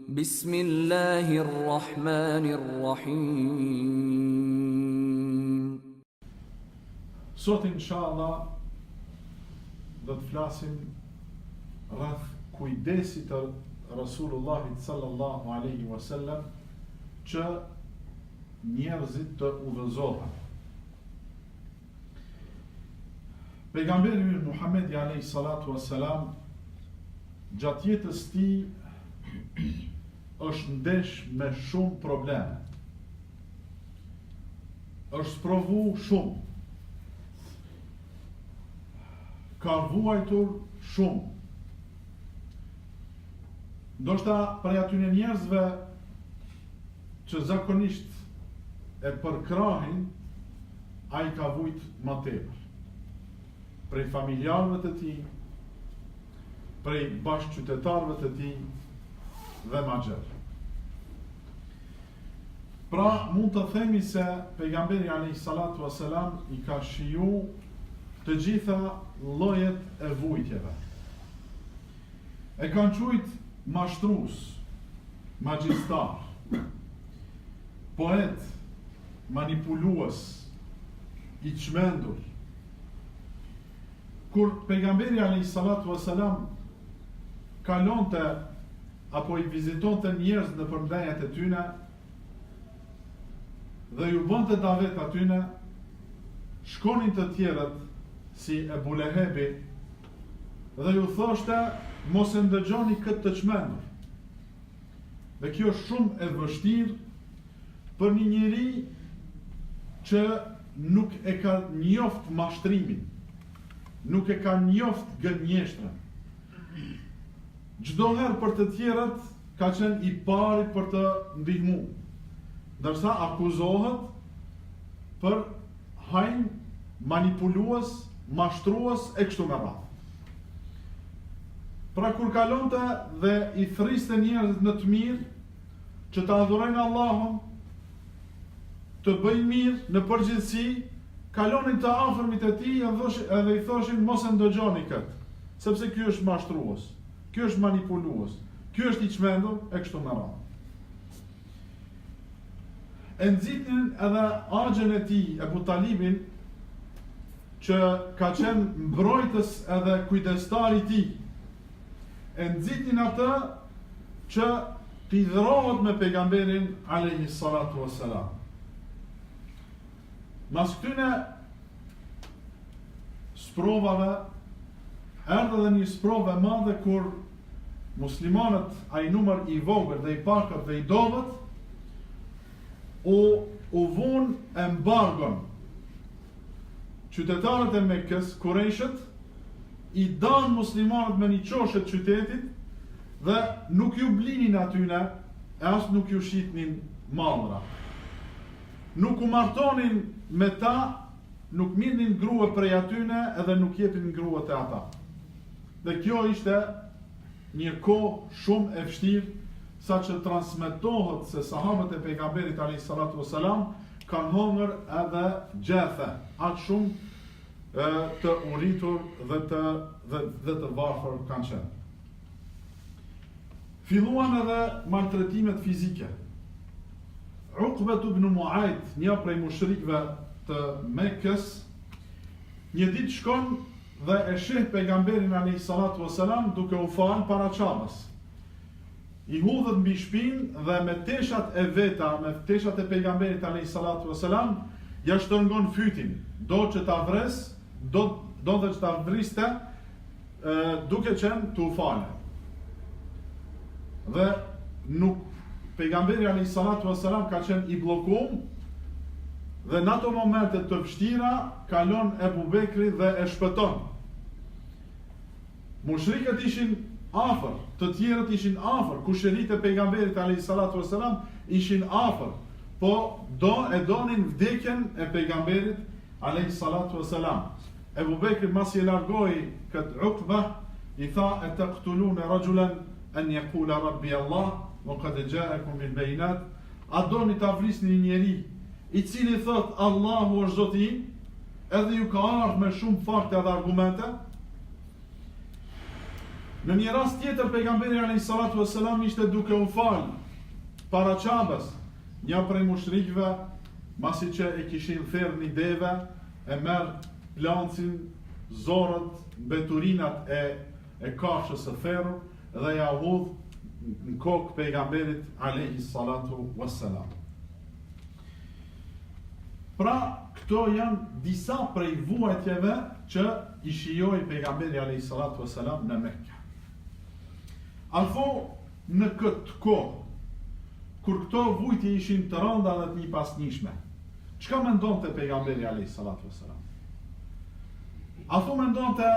Bismillahirrahmanirrahim. Sot inshallah do të flasim rreth kujdesit të Rasulullahit sallallahu alaihi wasallam që njerëzit të udhëzohen. Pejgamberi Muhamedi alayhi salatu wassalam gjatë jetës së tij është ndesh me shumë probleme. Është sprovu shumë. Ka vuajtur shumë. Ndoshta prej atyre njerëzve që zakonisht e përkrahin, ai ka vujt më tepër. Prej familjarëve të tij, prej bashkëqytetarëve të tij dhe ma gjerë. Pra mund të themi se pejgamberi alayhi salatu wasalam i ka shiju të gjitha llojet e vujtjeve. E kanë quajt mashtrues, magjistar, poet, manipulues, i çmendur. Kur pejgamberi alayhi salatu wasalam kalonte apo i vizitonte njerëz në përmendjet e tyre dhe ju bënte davet atyne, shkonin të tjerët si Ebu Lehebi dhe ju thoshte mos e ndëgjoni këtë të çmendur. Dhe kjo është shumë e vështirë për një njeri që nuk e ka njoft mashtrimin, nuk e ka njoft gënjeshtrën. Çdo herë për të tjerët ka qenë i pari për të ndihmu, ndërsa akuzohet për hajn manipulues, mashtrues e kështu me radhë. Pra kur kalonte dhe i thriste njerëzit në të mirë, që të adhurojnë Allahun, të bëjnë mirë në përgjithësi, kalonin të afërmit e tij edhe i thoshin mos e ndëgjoni këtë, sepse ky është mashtrues. Ky është manipulues, ky është i çmendur e kështu me radhë. E nxitnin edhe axhen e tij, Ebu Talibin, që ka qenë mbrojtës edhe kujdestar i tij. E nxitnin atë që t'i dhrohet me pejgamberin alayhi salatu wassalam. Mas këtyne sprovave, erdhe dhe një sprove madhe kur muslimanët, ai numër i vogël dhe i pakët dhe i dobët, u vun embargon. Qytetarët e Mekës, Kurejshët, i danë muslimanët me një qoshe të qytetit dhe nuk ju blinin atyne, e as nuk ju shitnin mallra. Nuk u martonin me ta, nuk mirnin grua prej atyne edhe nuk jepin gruat e ata. Dhe kjo ishte një kohë shumë e vështirë, sa që transmetohet se sahabët e pejgamberit alayhi salatu wasalam kanë hongër edhe gjethe, atë shumë të uritur dhe të varfër kanë qenë. Filluan edhe maltretimet fizike. Uqbet ibn Muajt, një prej mushrikëve të Mekës, një ditë shkon dhe e sheh pejgamberin alayhi salatu wasalam duke u falë para çavës. I hudhet mbi shpinë dhe me teshat e veta, me teshat e pejgamberit alayhi salatu wasalam, ja shtrëngon fytin, do që ta vres, do dhe që ta vriste, duke qenë të u falë. Dhe nuk pejgamberi alayhi salatu wasalam ka qenë i bllokuar dhe në ato momente të vështira kalon Ebu Bekri dhe e shpëton. Mushrikët ishin afër, të tjerët ishin afër, kushërit e pejgamberit alayhi salatu wasalam ishin afër, po e donin vdekjen e pejgamberit alayhi salatu wasalam. Ebu Bekri mas i largoi këtë Uqba, i tha e taqtuluna rajulan an yaqula rabbi Allah wa qad ja'akum bil bayinat, a doni ta vrisni një njeri i cili thot Allahu është Zoti im, edhe ju ka ardhur me shumë fakte dhe argumente? Në një rast tjetër pejgamberi alayhi salatu wassalam ishte duke u fal para Qabës, një prej mushrikëve, masi që e kishin thirrë një deve, e merr plancin, zorët, mbeturinat e kafshës së therrur dhe ja hudh në kokë pejgamberit alayhi salatu wassalam. Pra, këto janë disa prej vuajtjeve që i shijoi pejgamberi alayhi salatu wassalam në Mekë. Alfo në këtë kohë, kur këto vujtje ishin të rënda dhe të njëpasnjshme, çka mendonte pejgamberi alayhi salatu wassalam? Alfo mendonte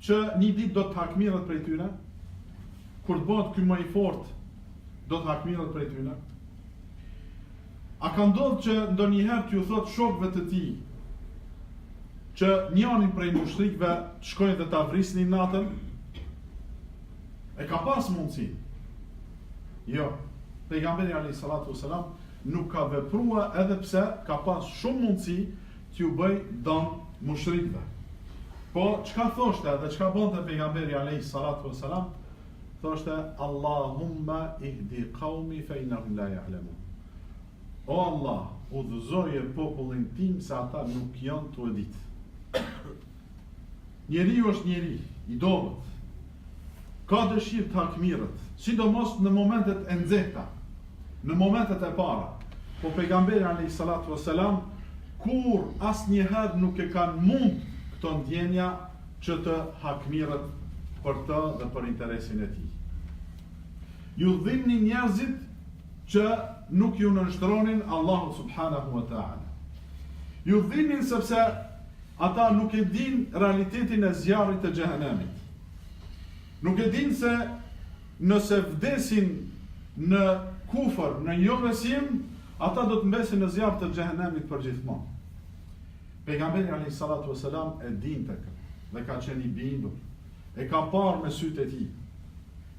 që një ditë do të hakmirët prej tyre, kur të bëhet ky më i fortë, do të hakmirët prej tyre? A ka ndodhur që ndonjëherë t'ju thot shokëve të tij që njërin prej mushrikëve të shkojnë dhe ta vrisnin natën? E ka pas mundësi? Jo. Pejgamberi alayhi salatu wasalam nuk ka vepruar edhe pse ka pas shumë mundësi t'ju bëj dëm mushrikëve. Po çka thoshte dhe çka bënte pejgamberi alayhi salatu wasalam? Thoshte Allahumma ihdi qaumi fa innahum la ya'lamun. O Allah, udhëzoje popullin tim se ata nuk janë të e ditë. Njeriu është njeri, i dobët. Ka dëshirë të hakmirët, sidomos në momentet e nxehta, në momentet e para. Po pejgamberi alayhi salatu wassalam kur asnjëherë nuk e kanë mund këto ndjenja që të hakmirët për të dhe për interesin e tij. Ju dhimbni njerëzit që nuk ju nënshtronin Allahu subhanahu wa ta'ala. Ju dhimbnin sepse ata nuk e din realitetin e zjarrit të xhehenemit. Nuk e din se nëse vdesin në kufër, në jo besim, ata do të mbesin në zjarr të xhehenemit për gjithmonë. Pejgamberi alayhi salatu wasalam e dinte këtë dhe ka qenë i bindur. E ka parë me sytë e tij.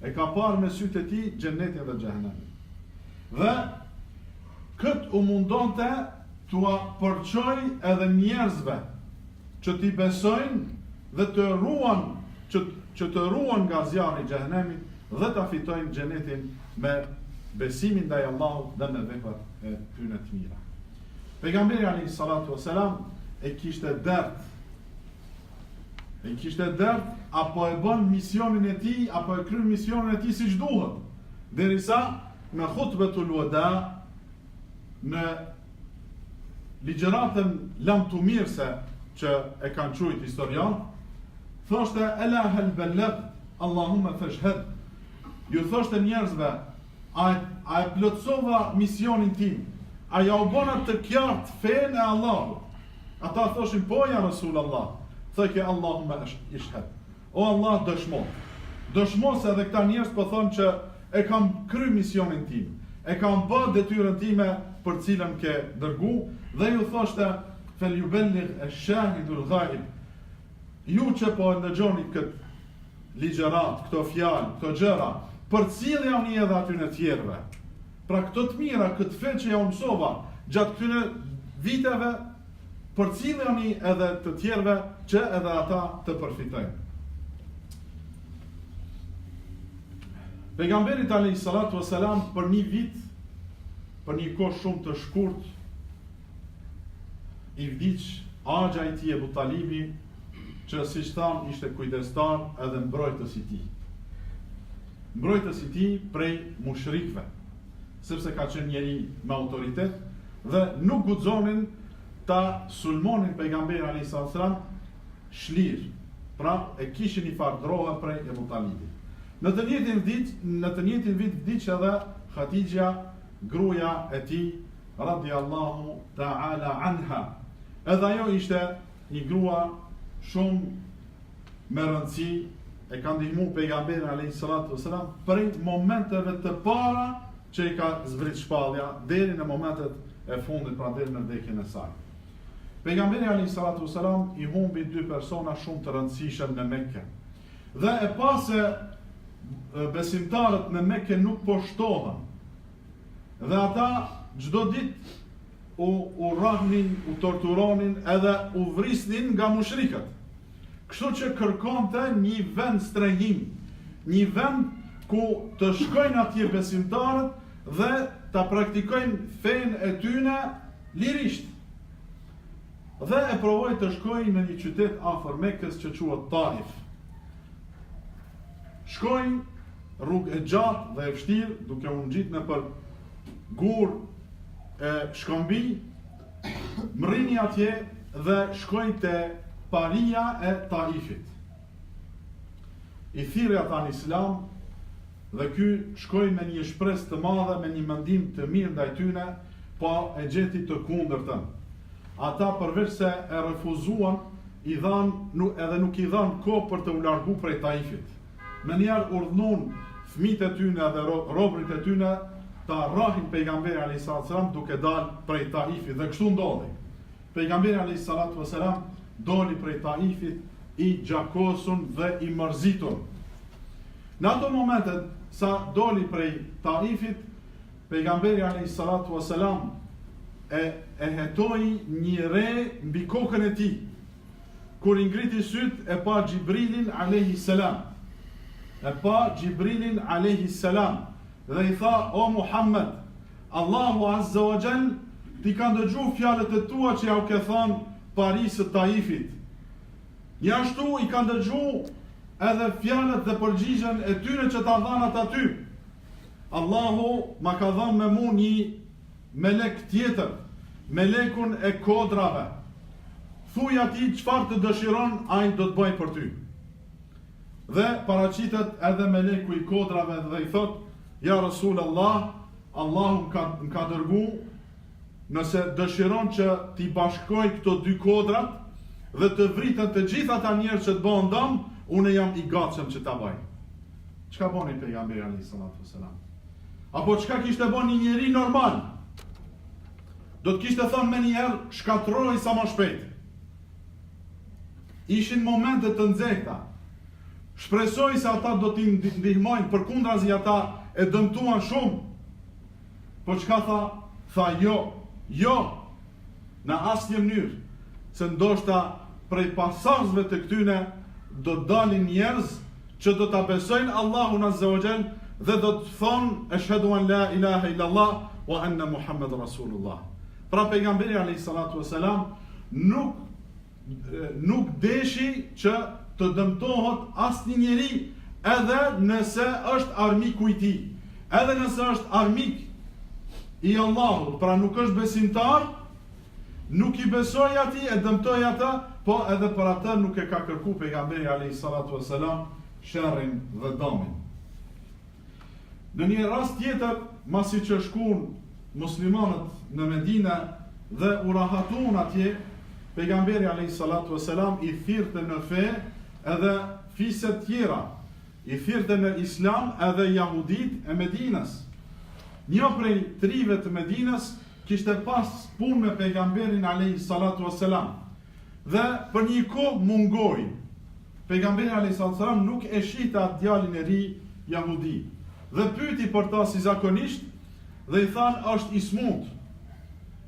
E ka parë me sytë e tij xhenetin dhe xhehenemin. Dhe këtë u mundonte t'ua përçoj edhe njerëzve që t'i besojnë dhe të ruan që të ruan nga zjarri i xhehenemit dhe ta fitojnë xhenetin me besimin ndaj Allahut dhe me veprat e tyre të mira. Pejgamberi alayhi salatu wasalam e kishte dert. E kishte dert apo e bën misionin e tij apo e kryen misionin e tij siç duhet. Derisa në khutbetul wada në ligjëratën lamtumirse që e kanë thujt historian, thoshte ela hal balagh Allahumma fashhad. Ju thoshte njerëzve, a e plotsova misionin tim? A ja u bona të qartë fenë e Allahut? Ata thoshin po ja Rasulullah. Thëke Allahumma ishhad. O Allah, dëshmo. Dëshmo se edhe këta njerëz po thonë që e kam kry misionin tim, e kam bë detyrën time për cilën ke dërgu, dhe ju thoshte fel yubelligh ash-shahidul ghaib. Ju që po ndëgjoni këtë ligjërat, këto fjalë, këto gjëra, përcjellja unë edhe aty në tjerëve. Pra këto të mira, këtë fe që ja u mësova gjatë këtyre viteve, përcjellja unë edhe të tjerëve që edhe ata të përfitojnë. Pejgamberit alayhi salatu wasalam për një vit, për një kohë shumë të shkurt, i vdiq axha i tij Ebu Talibi, që siç thamë ishte kujdestar edhe mbrojtës i tij. Mbrojtës i tij prej mushrikëve, sepse ka qenë njeri me autoritet dhe nuk guxonin ta sulmonin pejgamberin alayhi salatu wasalam shlir. Pra e kishin i fardrohe prej Ebu Talibit. Në të njëjtin vit vdiq edhe Khatixha, gruaja e tij radiallahu ta'ala anha. Edhe ajo ishte një grua shumë me rëndësi, e ka ndihmu pejgamberin alayhi salatu wasalam prej momenteve të para që i ka zbrit shpallja deri në momentet e fundit, pra deri në vdekjen e saj. Pejgamberi alayhi salatu wasalam i humbi dy persona shumë të rëndësishëm në Mekë. Dhe e pa se besimtarët në Mekë nuk po shtohen. Dhe ata çdo ditë u rrahnin, u torturonin edhe u vrisnin nga mushrikët. Kështu që kërkonte një vend strehim, një vend ku të shkojnë atje besimtarët dhe ta praktikojnë fenë e tyne lirisht. Dhe e provoj të shkojnë në një qytet afër Mekës që quhet Taif. Shkojnë rrugë e gjatë dhe e vështirë, duke u ngjitur në për gur e shkëmbi, mrini atje dhe shkojnë te paria e Taifit. I thirrë ata në Islam dhe ky shkoi me një shpresë të madhe, me një mendim të mirë ndaj tyre, po e gjeti të kundërtën. Ata përveç se e refuzuan, edhe nuk i dhanë kohë për të u largu prej Taifit. Me njerë urdhnon fëmijët e tyre dhe robërit e tyre ta rrahin pejgamberi alayhis salam duke dalë prej Taifit, dhe kështu ndodhi. Pejgamberi alayhis salam doli prej Taifit i gjakosur dhe i mërzitur. Në ato momentet sa doli prej Taifit, pejgamberi alayhis salam e hetoi një re mbi kokën e tij. Kur i ngriti syt e pa Xhibrilin alayhis salam. E pa Xhibrilin alayhis salam dhe i tha: "O Muhammed, Allahu Azza wa Jall ti ka dëgjuar fjalët e tua që ja u ke thënë parisë të Taifit. Jashtu i ka dëgjuar edhe fjalët dhe përgjigjen e tyre që ta dhanë ata ty. Allahu ma ka dhënë me mu një melek tjetër, melekun e kodrave. Thuaj atij çfarë të dëshiron, ai do të bëjë për ty." Dhe paraqitet edhe meleku i kodrave dhe i thot: "Ja Rasul Allah, Allahu më ka dërgu, nëse dëshiron që t'i bashkoj këto dy kodrat dhe të vritën të gjitha ata njerëz që të bëhen dëm, unë jam i gatshëm që ta bëj." Çka boni pejgamberi alayhis salam? Apo çka kishte bën një njeri normal? Do të kishte thënë me njëherë: "Shkatroj sa më shpejt." Ishin momente të nxehta. Shpresoj se ata do t'i ndihmojnë, përkundrazi ata e dëmtuan shumë. Po çka tha? Tha jo, në asnjë mënyrë, se ndoshta prej pasardhësve të këtyne do dalin njerëz që do ta besojnë Allahun Azza wa Jall dhe do të thonë: "Ashhadu an la ilaha illallah wa anna Muhammad Rasulullah." Pra pejgamberi alayhis salam nuk deshi që të dëmtohet asnjë njeri, edhe nëse është armiku i tij, edhe nëse është armik i Allahut, pra nuk është besimtar, nuk i besoj atij, e dëmtoj atë, po edhe për atë nuk e ka kërku pejgamberi alayhis salam sherrin dhe dëmin. Në një rast tjetër, masi që shkuan muslimanët në Medinë dhe u rahatuan atje, pejgamberi alayhis salam i thirrte në fe edhe fiset tjera, i thirrte në Islam edhe jahudit e Medinës. Një prej trive të Medinës kishte pas punë me pejgamberin alayhis salam dhe për një kohë mungoi. Pejgamberi alayhis salam nuk e shihte atë djalin e ri jahudi dhe pyeti për ta si zakonisht dhe i than: "Është i smut."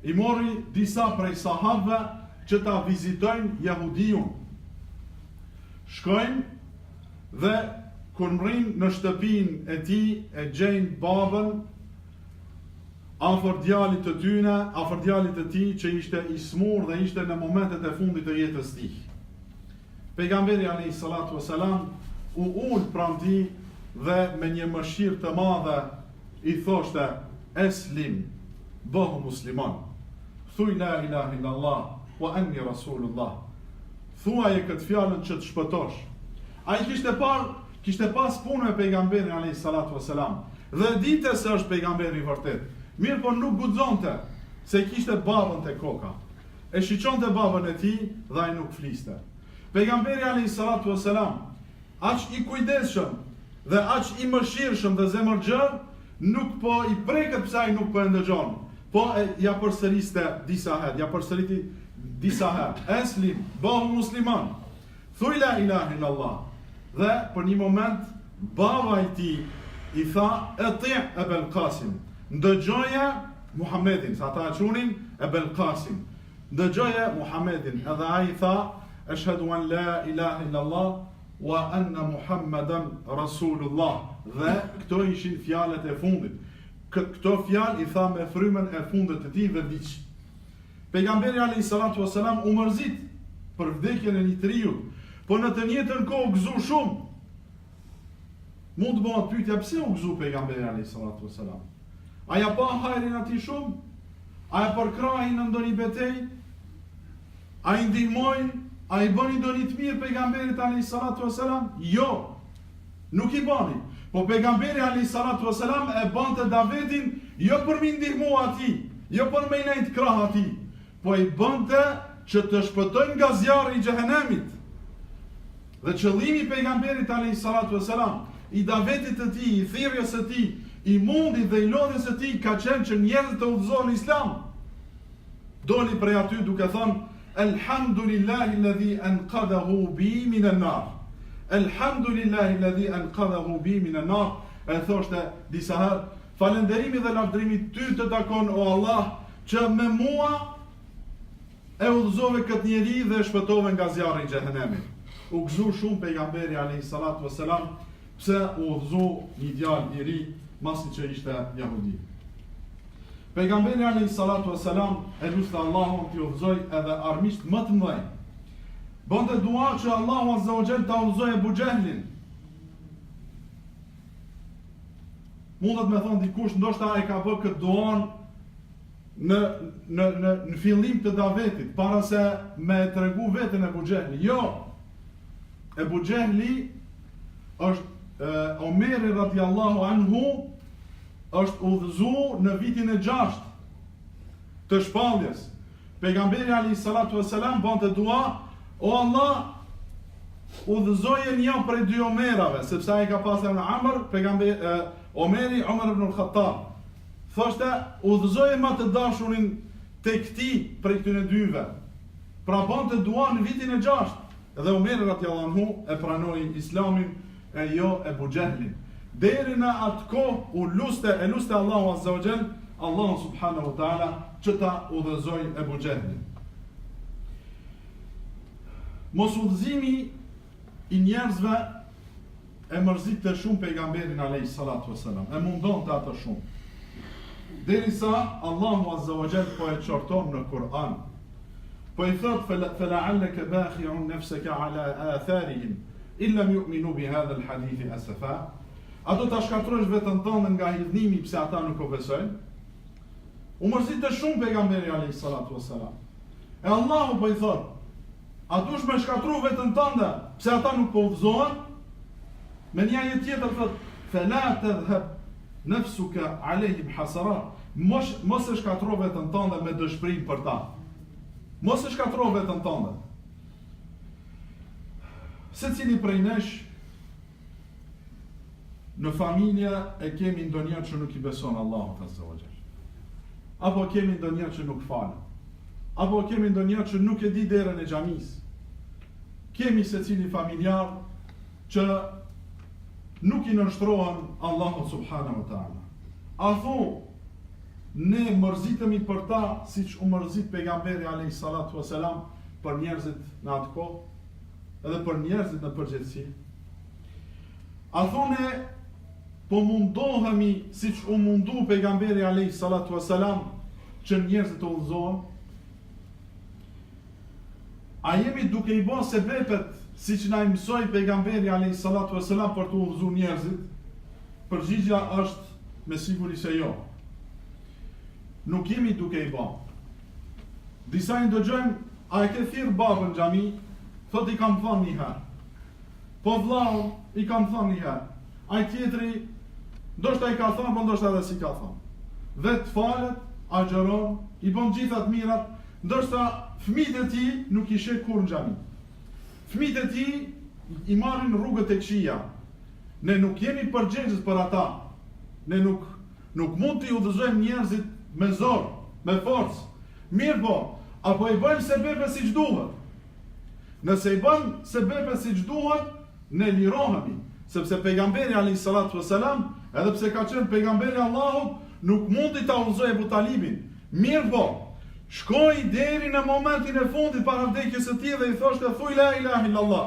I mori disa prej sahabëve që ta vizitojnë jahudiun. Shkojnë dhe kur mrin në shtëpinë e tij e gjejnë babën afër djalit të tyne, afër djalit të tij që ishte i smur dhe ishte në momentet e fundit të jetës tij. Pejgamberi alayhis salam u ul pranë tij dhe me një mëshirë të madhe i thoshte: "Eslim, bëhu musliman. Thuaj la ilaha illallah wa anni Rasulullah." Thuaje këtë fjalën që të shpëtosh. Ai kishte pas punë me pejgamberin alayhis salam dhe dinte se është pejgamberi i vërtet. Mirë, po nuk guxonte se kishte babën te koka. E shiqonte babën e tij dhe ai nuk fliste. Pejgamberi alayhis salam, aq i kujdesshëm dhe aq i mëshirshëm dhe zemërgjër, nuk po i preket pse ai nuk po e ndëgjon, po ja përsëriste disa herë. Eslim, bëhu musliman. Thuaj la ilaha illallah. Dhe për një moment baba i tij i tha: "Ati Abul Qasim." Ndëgjoje Muhammedin, sa ata e qunin Abul Qasim. Ndëgjoje Muhammedin, edhe ai tha: "Ashhadu an la ilaha illallah wa anna Muhammadan Rasulullah. Dhe këto ishin fjalët e fundit. Këto fjalë i tha me frymën e fundit të tij dhe vdiq. Pejgamberi alayhi salatu wasalam u mërzit për vdekjen e një njeriu, po në të njëjtën kohë u gëzu shumë. Mund të bëhet pyetja pse u gëzu pejgamberi alayhi salatu wasalam? A ja pa hajrin atij shumë? A e përkrahin në ndonjë betejë? A i ndihmojnë? A i bëni ndonjë të mirë pejgamberit alayhi salatu wasalam? Jo, nuk i bëni. Po pejgamberi alayhi salatu wasalam e bante davetin jo për mi ndihmu atij, jo për me nejt krah atij, po i bante që të shpëtojnë nga zjarri i xhehenemit. Dhe qëllimi i pejgamberit alayhi salatu wasalam, i davetit të tij, i thirrjes së tij, i mundit dhe i lodhjes së tij ka qenë që njerëzit të udhëzohen në Islam. Doli prej aty duke thënë Alhamdulillahi alladhi anqadhahu bi min an-nar. Alhamdulillahi alladhi anqadhahu bi min an-nar. E thoshte disa herë, falënderimi dhe lavdërimi ty të takon o Allah, që me mua e udhëzove këtë njeri dhe e shpëtove nga zjarri i xhehenemit. U gëzu shumë pejgamberi alayhi salatu wasalam pse u udhëzu një djalë i ri masi që ishte jahudi. Pejgamberi alayhi salatu wasalam e lutte Allahun t'i udhëzoj edhe armiqt më të mëdhenj. Bënte dua që Allahu azza wa jall ta udhëzojë Abu Jahlin. Mundet me thonë dikush ndoshta e ka bërë këtë duan në fillim të davetit, para se me tregu veten Abu Jahli. Jo. Abu Jahli është Omeri radiallahu anhu është udhëzu në vitin e 6 të shpalljes. Pejgamberi alayhi salatu wasalam bante dua, o Allah, udhëzoje një prej dy Omerave, sepse ai ka pasur në Amr, pejgamberi Omeri, Umar ibn al-Khattab. Thoshte, udhëzoje më të dashurin tek ti prej këtyre dyve. Pra bante dua në vitin e 6. Dhe Omeri radiallahu anhu e pranoi Islamin e jo Abu Jahlin. Deri në atë kohë u luste Allahu azza wa jall, Allahu subhanahu wa taala që ta udhëzoi Abu Jahlin. Mos udhëzimi i njerëzve e mërzite shumë pejgamberin alayhi salatu wasalam, e mundonte atë shumë. Derisa Allahu azza wa jall po e çorton në Kur'an. Po i thot fala'allaka bakhi'un nafsaka ala atharihim illam yu'minu bi hadha al-hadith asafa. A do ta shkatrosh veten tënde nga hidhnimi pse ata nuk o besojnë? U mërzite shumë pejgamberi alayhi salatu wasalam. E Allahu po i thot, a dush me shkatru veten tënde pse ata nuk po udhëzohen? Me një ajet tjetër thot, fala tadhhab nafsuka alayhim hasara. Mos e shkatro veten tënde me dëshpërim për ta. Mos e shkatro veten tënde. Secili prej nesh në familje e kemi ndonjë që nuk i beson Allahut azza wa jall. Apo kemi ndonjë që nuk fal. Apo kemi ndonjë që nuk e di derën e xhamisë. Kemi secili familjar që nuk i nënshtrohen Allahut subhanahu wa taala. A thu ne mërzitemi për ta siç u mërzit pejgamberi alayhi salatu wasalam për njerëzit në atë kohë, edhe për njerëzit në përgjithësi. A thone po mundohemi siç u mundu pejgamberi alayhi salatu wasalam që njerëzit të udhëzohen? A jemi duke i bërë sebepet siç na i mësoi pejgamberi alayhi salatu wasalam për të udhëzuar njerëzit? Përgjigjja është me siguri se jo. Nuk jemi duke i bërë. Disa i ndëgjojmë, a e ke thirr babën në xhami? Thot i kam thënë një herë. Po vllau i kam thënë një herë. Ai tjetri ndoshta i ka thënë, po ndoshta edhe si ka thënë. Vet falet, agjeron, i bën gjithat mirat, ndoshta fëmijët e tij nuk i sheh kur në xhami. Fëmijët e tij i marrin rrugët e këqija. Ne nuk jemi përgjegjës për ata. Ne nuk mund t'i udhëzojmë njerëzit me zor, me forcë. Mirë po, apo i bëjmë sebepe siç duhet. Nëse i bëjmë sebepe siç duhet, ne lirohemi, sepse pejgamberi alayhi salatu wasalam, edhe pse ka qenë pejgamberi i Allahut, nuk mundi ta udhëzojë Abu Talibin. Mirë po, shkoi deri në momentin e fundit para vdekjes së tij dhe i thoshte thuj la ilaha illallah.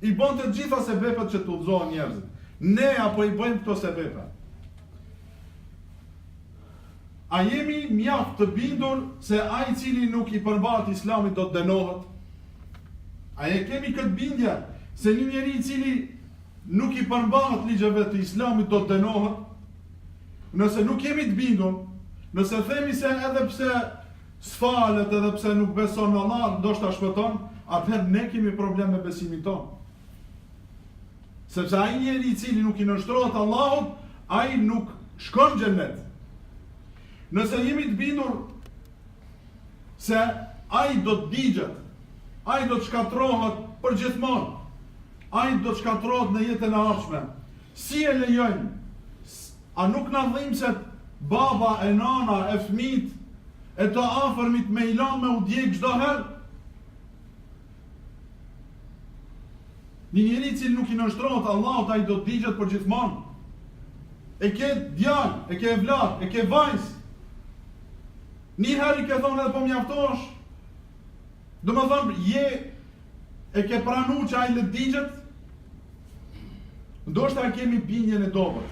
I bën të gjitha sebepet që të udhëzohen njerëzit. Ne apo i bëjmë këto sebepe? A jemi mjaft të bindur se ai i cili nuk i përmbahet Islamit do të dënohet? A e kemi këtë bindje se një njeri i cili nuk i përmbahet ligjeve të Islamit do të dënohet? Nëse nuk jemi të bindur, nëse themi se edhe pse s'falet, edhe pse nuk beson në Allah, ndoshta shpëton, atëherë ne kemi problem me besimin tonë. Sepse ai njeri i cili nuk i nështrohet Allahut, ai nuk shkon në xhennet. Nëse jemi të bindur se ai do të digjet, ai do të shkatrohet për gjithmonë, ai do të shkatrohet në jetën e ardhshme, si e lejojmë? A nuk na dhimbë se baba, e nana, e fëmijët, e të afërmit me ilan me u djeg çdo herë? Një njeri i cili nuk i nështrohet Allahut, ai do të digjet për gjithmonë. E ke djalë, e ke vllaj, e ke vajzë. Një herë i ke thonë edhe po mjaftosh. Do më thonë, e ke pranu që ai le digjet? Ndoshta kemi bindjen e dobët.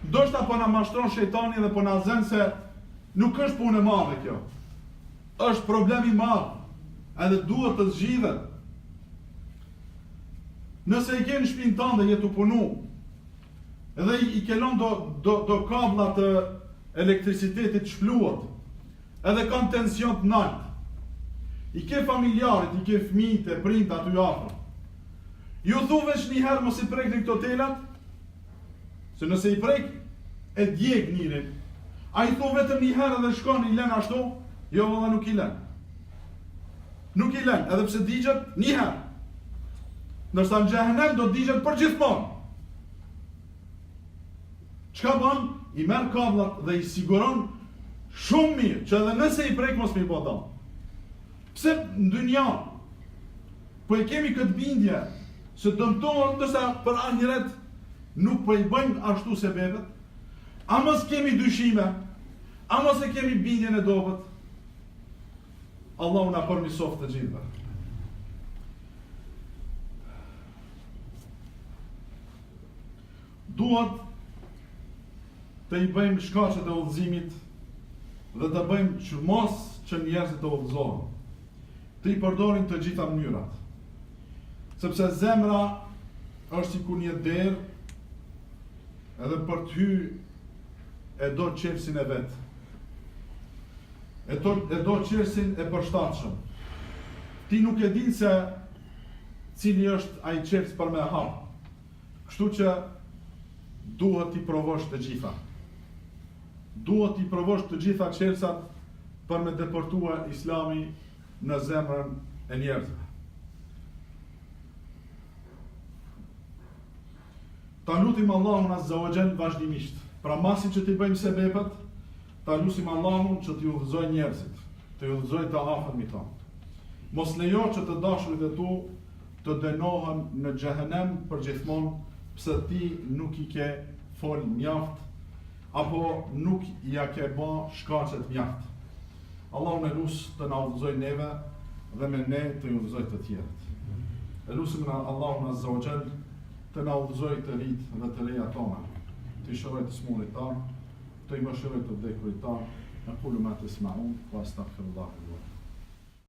Ndoshta po na mashtron shejtani dhe po na zën se nuk është punë e madhe kjo. Është problem i madh, edhe duhet të zgjidhet. Nëse i ke në shtëpinë tënde je të punu, edhe i ke lënë do kablla të elektricitetit shpluat, edhe kanë tension të lartë. I ke familjarit, i ke fëmijët e prindë aty afër. Ju thuvesh një herë mos i prekni këto telat, se nëse i prek, e djeg njërin. A i thu vetëm një herë dhe shkon i len ashtu, jo valla nuk i len. Nuk i len, edhe pse digjet një herë. Nërsa në xhehenem do të digjet për gjithmonë. Çka bën? I merr kabullat dhe i siguron shumë mirë, që edhe nëse i prek mos më i bë dëm. Pse në dynja po e kemi këtë bindje se dëmtohen, ndërsa për ahiret nuk po i bëjmë ashtu sebepet? A mos kemi dyshime? A mos e kemi bindjen e dobët? Allahu na përmirësoft të gjithëve. Duhet të i bëjmë shkaqet e udhëzimit dhe të bëjmë që mos që njerëzit të udhëzohen. Të i përdorin të gjitha mënyrat. Sepse zemra është sikur një derë, edhe për të hy e do qelsin e vetë. E do qelsin e përshtatshëm. Ti nuk e din se cili është ai qels për me hap. Kështu që duhet t'i provosh të gjitha. Duhet t'i provosh të gjitha qelsat për me deportua Islami në zemrën e njerëzve. Ta lutim Allahun Azza wa Jall vazhdimisht. Pra masi që t'i bëjmë sebepet, ta lutim Allahun që t'i udhëzoj njerëzit, t'i udhëzoj të afërmit tonë. Mos lejo që të dashurit e tu të dënohen në xhehenem për gjithmonë, pse ti nuk i ke fol mjaft, apo nuk ja ke bë shkaqet mjaft. Allahu në lus të na udhëzoj neve dhe me ne të udhëzoj të tjerët. E lusim në Allahun Azza wa Jall të na udhëzoj të rit dhe të reja tona, të i shëroj të smullit tanë, të i mëshiroj të vdekurit tanë, në kullu ma të sma'un, wa astaghfirullah.